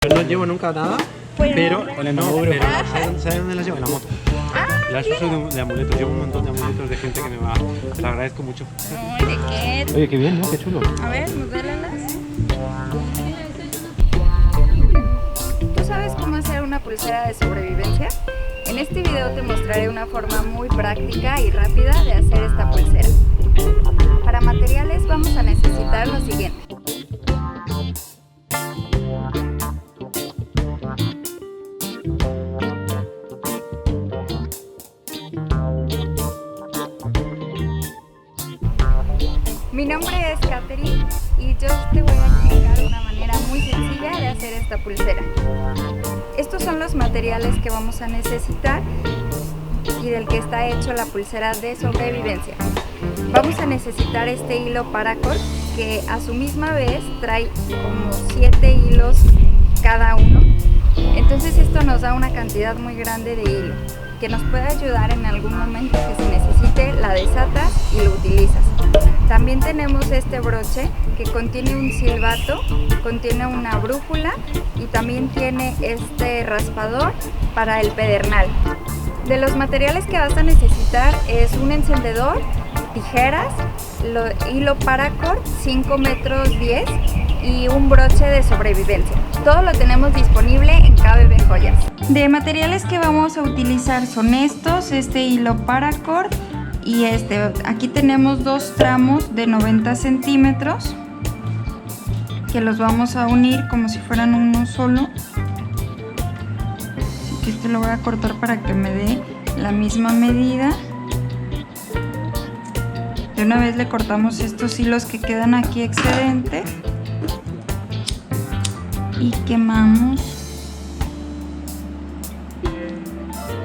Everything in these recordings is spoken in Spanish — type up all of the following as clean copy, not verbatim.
Yo no llevo nunca nada, pero ¿sabes dónde las llevo? En la moto. Las uso de amuletos, llevo un montón de amuletos de gente que me va. Te lo agradezco mucho. Ay, ¿de qué? Oye, qué bien, ¿no? Qué chulo. A ver, modélalas. ¿Tú sabes cómo hacer una pulsera de sobrevivencia? En este video te mostraré una forma muy práctica y rápida de hacer esta pulsera. Para materiales vamos a necesitar lo siguiente. Mi nombre es Katherine y yo te voy a explicar una manera muy sencilla de hacer esta pulsera. Estos son los materiales que vamos a necesitar y del que está hecho la pulsera de sobrevivencia. Vamos a necesitar este hilo paracord que a su misma vez trae como 7 hilos cada uno. Entonces esto nos da una cantidad muy grande de hilo que nos puede ayudar en algún momento que se necesite, la desatas y lo utilizas. También tenemos este broche que contiene un silbato, contiene una brújula y también tiene este raspador para el pedernal. De los materiales que vas a necesitar es un encendedor, tijeras, hilo paracord 5 metros 10 y un broche de sobrevivencia. Todo lo tenemos disponible en KBB Joyas. De materiales que vamos a utilizar son estos, este hilo paracord y aquí tenemos 2 tramos de 90 centímetros que los vamos a unir como si fueran uno solo. Así que lo voy a cortar para que me dé la misma medida. De una vez le cortamos estos hilos que quedan aquí excedente y quemamos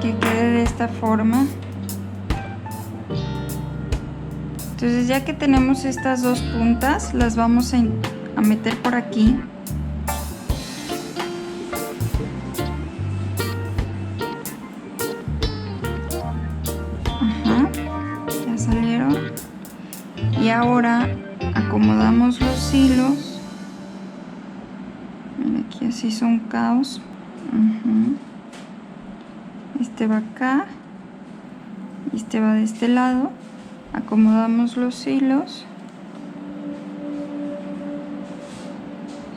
que quede de esta forma. Entonces ya que tenemos estas dos puntas, las vamos a meter por aquí. Ajá, ya salieron. Y ahora acomodamos los hilos. Mira, aquí así son caos. Este va acá y este va de este lado. Acomodamos los hilos.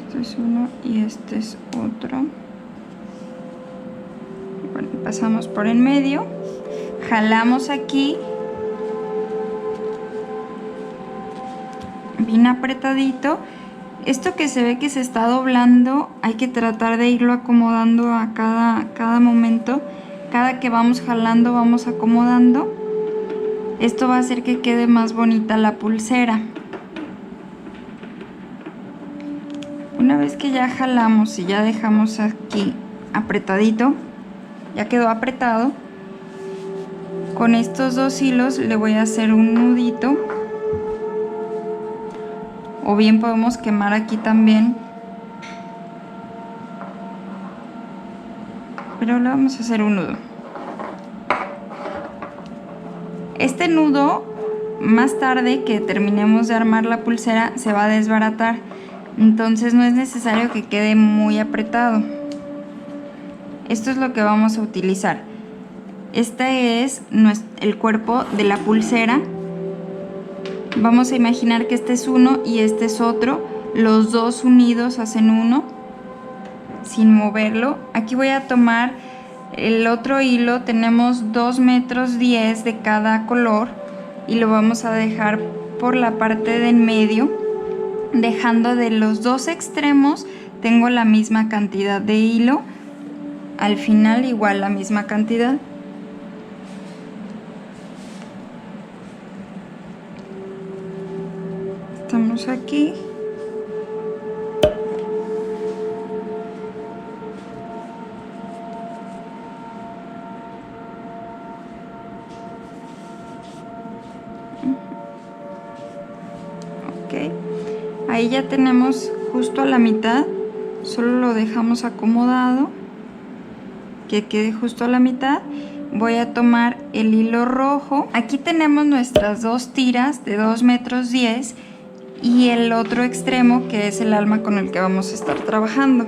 Este es uno y este es otro. Bueno, pasamos por en medio, jalamos aquí bien apretadito. Esto que se ve que se está doblando hay que tratar de irlo acomodando a cada momento. Cada que vamos jalando vamos acomodando. Esto va a hacer que quede más bonita la pulsera. Una vez que ya jalamos y ya dejamos aquí apretadito, ya quedó apretado, con estos dos hilos le voy a hacer un nudito. O bien podemos quemar aquí también. Pero le vamos a hacer un nudo. Este nudo, más tarde que terminemos de armar la pulsera, se va a desbaratar. Entonces no es necesario que quede muy apretado. Esto es lo que vamos a utilizar. Este es el cuerpo de la pulsera. Vamos a imaginar que este es uno y este es otro. Los dos unidos hacen uno, sin moverlo. Aquí voy a tomar el otro hilo, tenemos 2 metros 10 de cada color y lo vamos a dejar por la parte de en medio, dejando de los dos extremos tengo la misma cantidad de hilo, al final igual la misma cantidad. Estamos aquí. Ahí ya tenemos justo a la mitad, solo lo dejamos acomodado, que quede justo a la mitad. Voy a tomar el hilo rojo. Aquí tenemos nuestras dos tiras de 2 metros 10 y el otro extremo que es el alma con el que vamos a estar trabajando.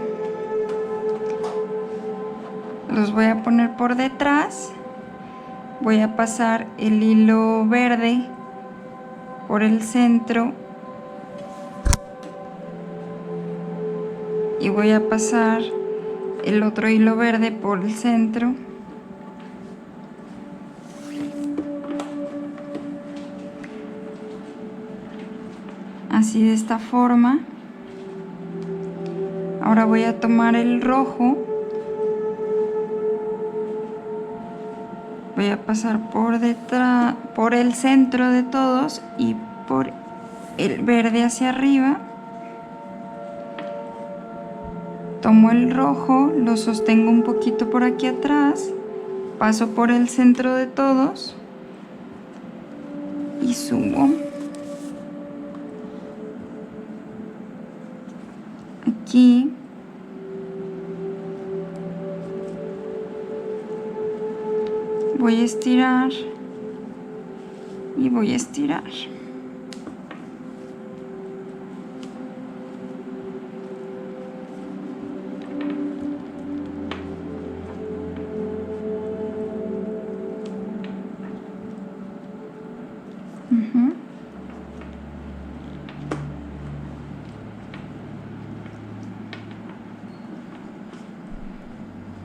los voy a poner por detrás. Voy a pasar el hilo verde por el centro y voy a pasar el otro hilo verde por el centro. Así, de esta forma. Ahora voy a tomar el rojo, voy a pasar por detrás, por el centro de todos y por el verde hacia arriba. Tomo el rojo, lo sostengo un poquito por aquí atrás, paso por el centro de todos y subo. Aquí voy a estirar y voy a estirar.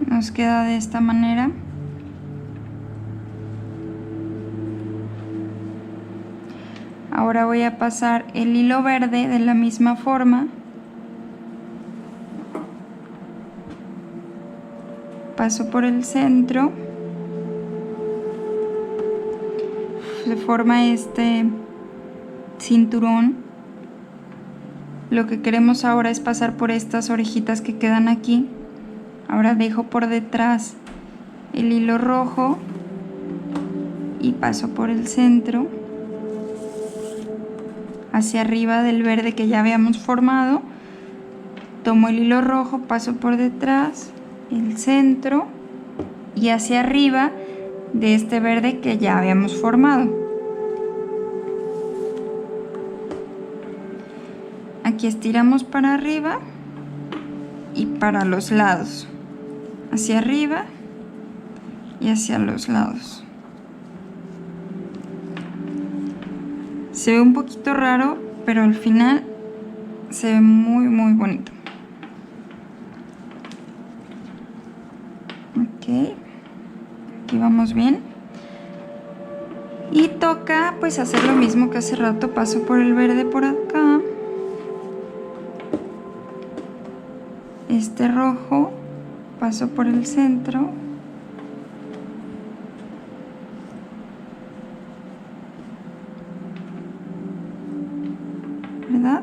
Nos queda de esta manera. Ahora voy a pasar el hilo verde de la misma forma. Paso por el centro. Se forma este cinturón. Lo que queremos ahora es pasar por estas orejitas que quedan aquí. Ahora dejo por detrás el hilo rojo y paso por el centro hacia arriba del verde que ya habíamos formado. Tomo el hilo rojo, paso por detrás, el centro y hacia arriba de este verde que ya habíamos formado. Aquí estiramos para arriba y para los lados. Hacia arriba y hacia los lados. Se ve un poquito raro, pero al final se ve muy bonito. Ok, aquí vamos bien. Y toca pues hacer lo mismo que hace rato. Paso por el verde por acá. Este rojo. Paso por el centro. ¿Verdad?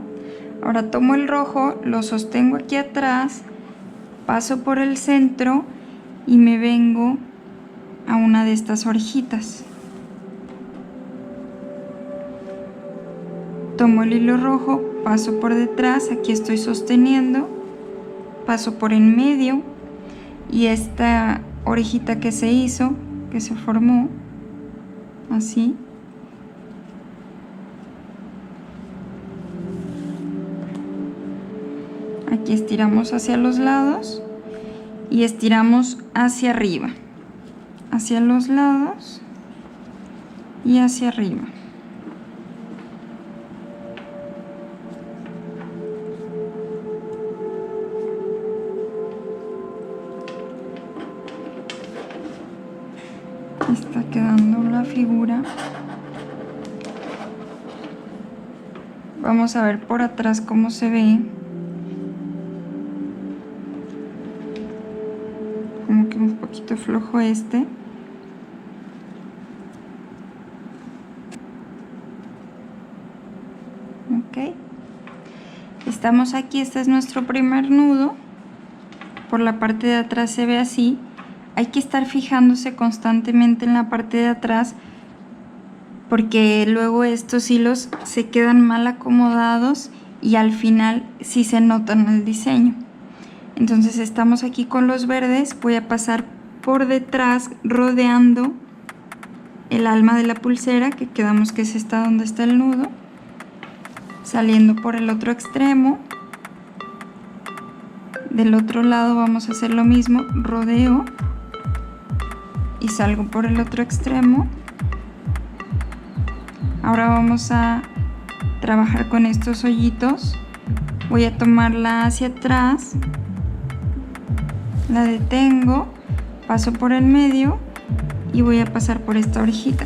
Ahora tomo el rojo, lo sostengo aquí atrás, paso por el centro y me vengo a una de estas orejitas. Tomo el hilo rojo, paso por detrás, aquí estoy sosteniendo, paso por en medio. Y esta orejita que se hizo, que se formó, así. Aquí estiramos hacia los lados y estiramos hacia arriba. Hacia los lados y hacia arriba. Está quedando la figura. Vamos a ver por atrás cómo se ve. Como que un poquito flojo este. Ok. Estamos aquí, este es nuestro primer nudo. Por la parte de atrás se ve así. Hay que estar fijándose constantemente en la parte de atrás porque luego estos hilos se quedan mal acomodados y al final sí se notan el diseño. Entonces estamos aquí con los verdes, voy a pasar por detrás rodeando el alma de la pulsera, que quedamos que es esta donde está el nudo, saliendo por el otro extremo. Del otro lado vamos a hacer lo mismo, rodeo y salgo por el otro extremo. Ahora vamos a trabajar con estos hoyitos. Voy a tomarla hacia atrás, la detengo, paso por el medio y voy a pasar por esta orejita.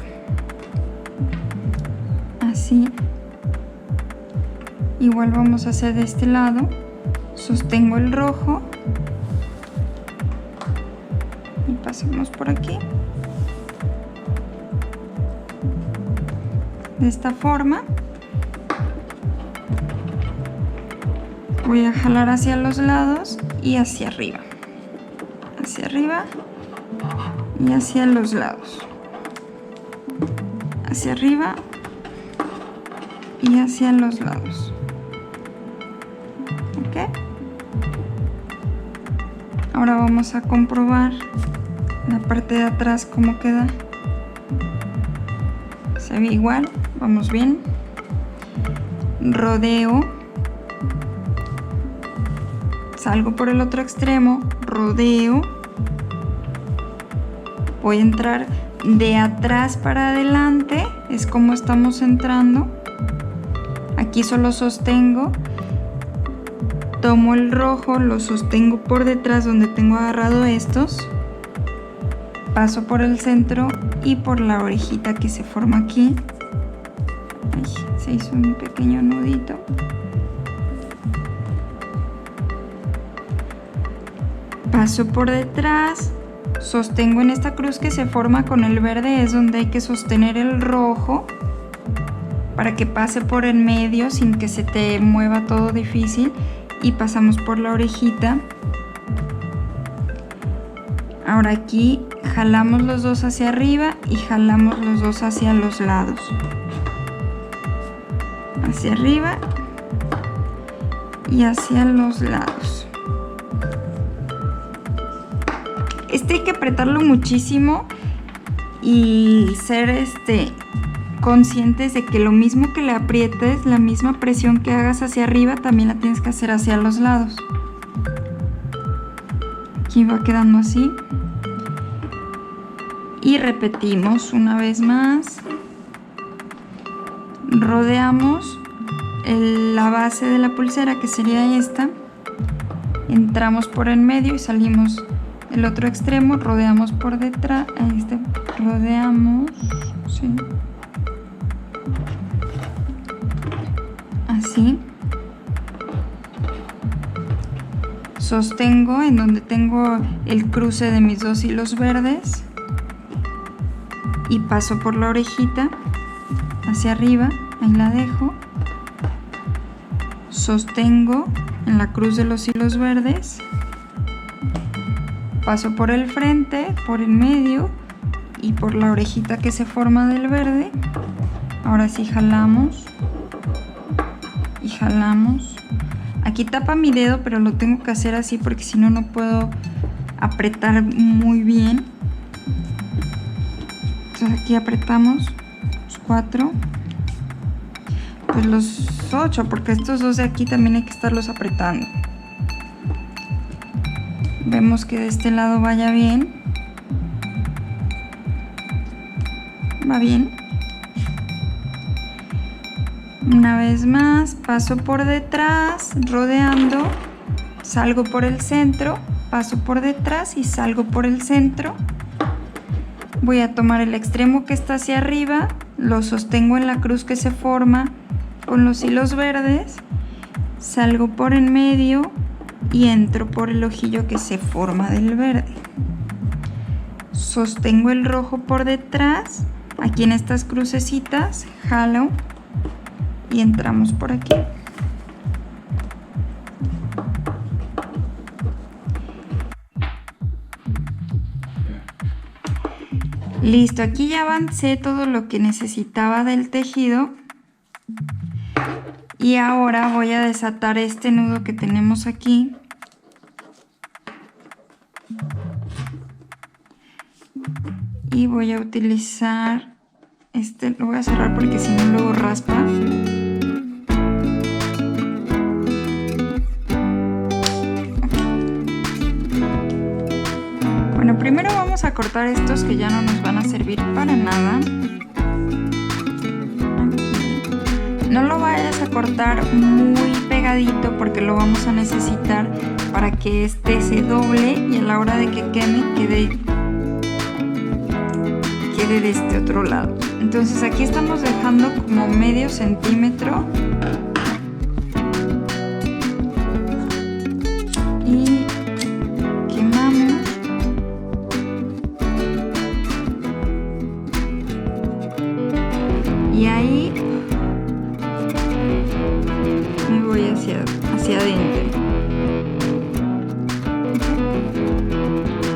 Así. Igual vamos a hacer de este lado. Sostengo el rojo y pasamos por aquí. De esta forma. Voy a jalar hacia los lados y hacia arriba. Hacia arriba y hacia los lados. Hacia arriba y hacia los lados. ¿Ok? Ahora vamos a comprobar la parte de atrás cómo queda. Se ve igual, vamos bien. Rodeo. Salgo por el otro extremo, rodeo. Voy a entrar de atrás para adelante, es como estamos entrando. Aquí solo sostengo. Tomo el rojo, lo sostengo por detrás donde tengo agarrado estos. Paso por el centro y por la orejita que se forma aquí. Ay, se hizo un pequeño nudito. Paso por detrás, sostengo en esta cruz que se forma con el verde, es donde hay que sostener el rojo para que pase por el medio sin que se te mueva todo difícil, y pasamos por la orejita. Ahora aquí jalamos los dos hacia arriba y jalamos los dos hacia los lados. Hacia arriba y hacia los lados. Este hay que apretarlo muchísimo y ser conscientes de que lo mismo que le aprietes, la misma presión que hagas hacia arriba, también la tienes que hacer hacia los lados. Aquí va quedando así. Y repetimos una vez más. Rodeamos la base de la pulsera, que sería esta. Entramos por el medio y salimos el otro extremo, rodeamos por detrás, rodeamos, sí, así, sostengo en donde tengo el cruce de mis dos hilos verdes y paso por la orejita hacia arriba, ahí la dejo, sostengo en la cruz de los hilos verdes. Paso por el frente, por el medio y por la orejita que se forma del verde. Ahora sí jalamos y jalamos. Aquí tapa mi dedo, pero lo tengo que hacer así porque si no, no puedo apretar muy bien. Entonces aquí apretamos los 4, pues los 8, porque estos dos de aquí también hay que estarlos apretando. Vemos que de este lado vaya bien. Va bien. Una vez más, paso por detrás, rodeando, salgo por el centro, paso por detrás y salgo por el centro. Voy a tomar el extremo que está hacia arriba, lo sostengo en la cruz que se forma con los hilos verdes, salgo por en medio y entro por el ojillo que se forma del verde. Sostengo el rojo por detrás, aquí en estas crucecitas, jalo y entramos por aquí. Listo, aquí ya avancé todo lo que necesitaba del tejido. Y ahora voy a desatar este nudo que tenemos aquí. Y voy a utilizar lo voy a cerrar porque si no luego raspa. Bueno, primero vamos a cortar estos que ya no nos van a servir para nada. Aquí. No lo vayas a cortar muy pegadito porque lo vamos a necesitar para que este se doble y a la hora de que queme quede de este otro lado. Entonces aquí estamos dejando como medio centímetro y quemamos. Y ahí me voy hacia adentro.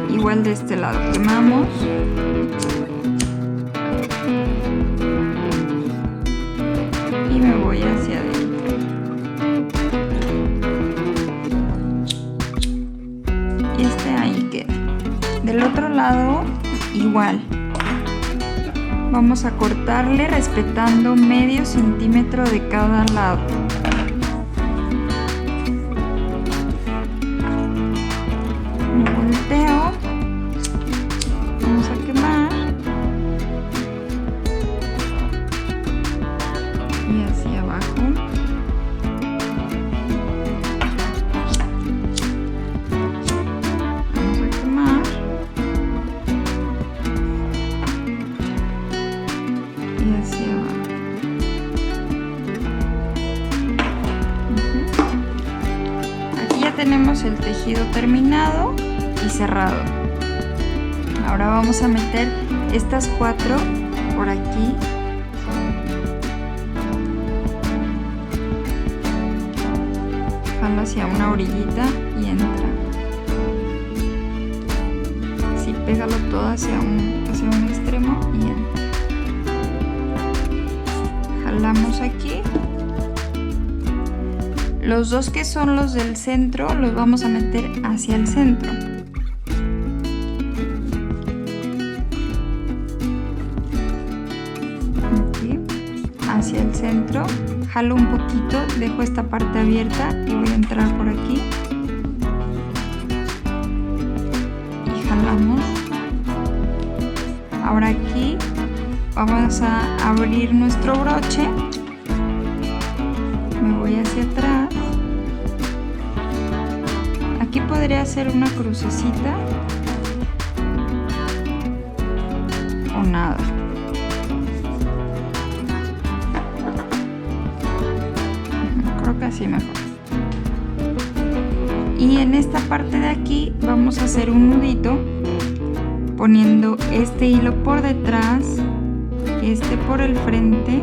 Igual de este lado quemamos. Y me voy hacia adentro. Y este ahí queda. Del otro lado igual. Vamos a cortarle respetando medio centímetro de cada lado. Me volteo. Vamos a quemar. Y hacia abajo. Vamos a quemar. Y hacia abajo. Aquí ya tenemos el tejido terminado y cerrado. Ahora vamos a meter estas 4 por aquí. Jalo hacia una orillita y entra. Así pégalo todo hacia un extremo y entra. Jalamos aquí. Los dos que son los del centro los vamos a meter hacia el centro. Aquí, hacia el centro. Jalo un poquito, dejo esta parte abierta y voy a entrar por aquí. Y jalamos. Ahora aquí vamos a abrir nuestro broche. Me voy hacia atrás. Aquí podría hacer una crucecita o nada. Creo que así mejor. Y en esta parte de aquí vamos a hacer un nudito poniendo este hilo por detrás, este por el frente.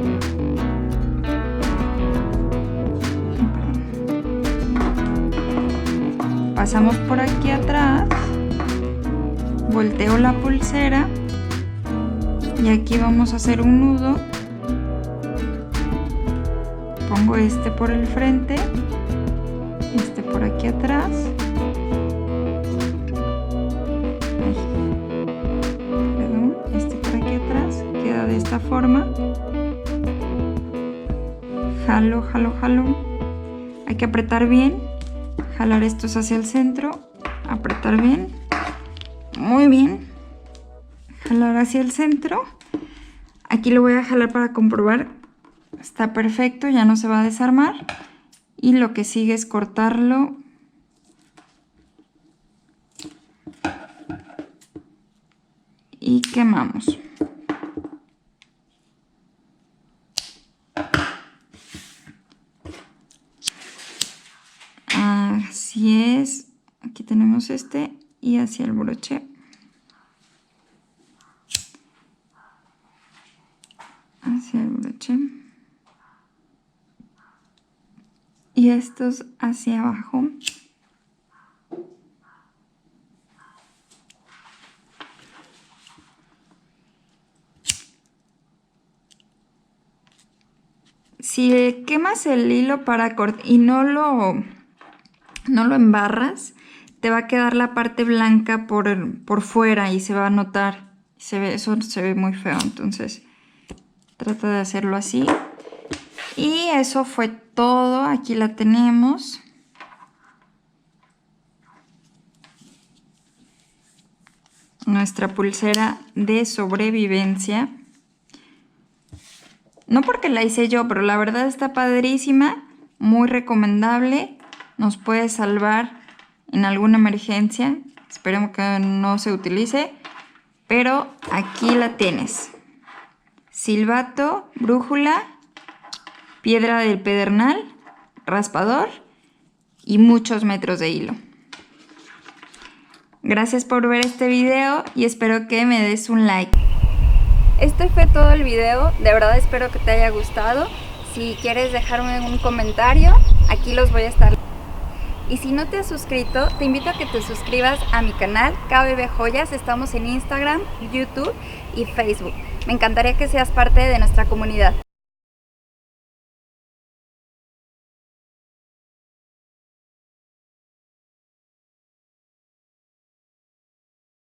Pasamos por aquí atrás, volteo la pulsera y aquí vamos a hacer un nudo. Pongo este por el frente, este por aquí atrás. Perdón, este por aquí atrás. Queda de esta forma. Jalo, jalo, jalo. Hay que apretar bien. Jalar estos hacia el centro, apretar bien, muy bien, jalar hacia el centro. Aquí lo voy a jalar para comprobar, está perfecto, ya no se va a desarmar. Y lo que sigue es cortarlo y quemamos. Así es, aquí tenemos este y hacia el broche. Hacia el broche. Y estos hacia abajo. Si quemas el hilo para cortar y no lo embarras, te va a quedar la parte blanca por fuera y se va a notar. Eso se ve muy feo, entonces trata de hacerlo así. Y eso fue todo, aquí la tenemos. nuestra pulsera de sobrevivencia. No porque la hice yo, pero la verdad está padrísima, muy recomendable. Nos puede salvar en alguna emergencia. Esperemos que no se utilice, pero aquí la tienes. Silbato, brújula, piedra del pedernal, raspador y muchos metros de hilo. Gracias por ver este video y espero que me des un like. Este fue todo el video, de verdad espero que te haya gustado. Si quieres dejarme un comentario, aquí los voy a estar. Y si no te has suscrito, te invito a que te suscribas a mi canal KBB Joyas. Estamos en Instagram, YouTube y Facebook. Me encantaría que seas parte de nuestra comunidad.